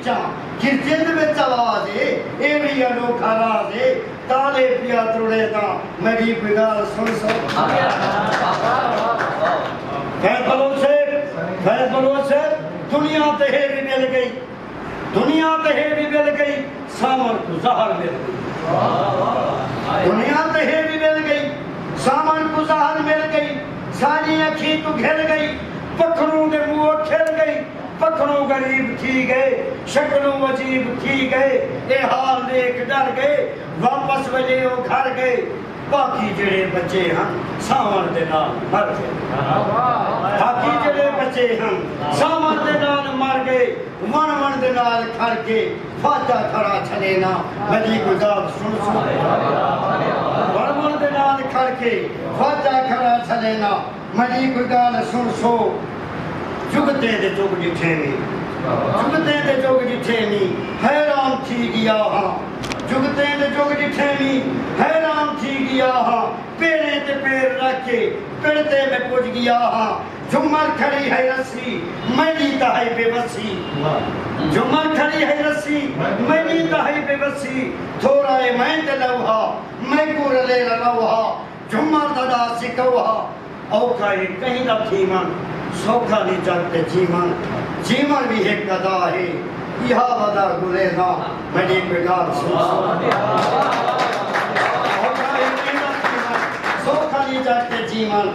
चा गिरजिंद में आवाज है ए भी अनोखा राज है ताले पिया त्रुड़े दा मेरी बिगाड़ सुन फैसलों से दुनिया तहे भी मिल गई दुनिया तहे भी मिल गई सामर को जहर मिल गई दुनिया तहे भी मिल गई सामर को जहर मिल गई सारी अखी तो घिर गई पखड़ों के मुंह खिल गई पखड़ों गरीब थी गए शक्लों अजीब थी गए ये हाल देख डर गए वापस वजे वो घर गए बाकी जड़े बच्चे हम सावन दे नाल मर गए बाकी जड़े बच्चे हम सावन दे नाल मर गए वन वन दे नाल खड़ के फाटा खड़ा चले ना मली गुजाब सुन वन वन दे नाल खड़ के फाटा खड़ा चले ना मली गुजाब सुन सो जुगते दे जुग जिठे नी जुगते दे जुग जिठे नी हैरान थी गया हाँ जुगते दे जुग जिठे नी हैरान थी गया हाँ पेड़े ते पेड़ रख के पिड़ते में पुज गया हाँ झुमर खड़ी है रस्सी मैली है बेबसी झुमर खड़ी है रस्सी मैली है बेबसी थोड़ा है मैं ते लवहा मैं को रले लवहा झुमर दादा सिकवहा औखा है कहीं ना थी मन सौखा नहीं चलते जीवन भी एक कदा है यह बदा गुलेगा मैंने बेगार सौखा नहीं चलते जीवन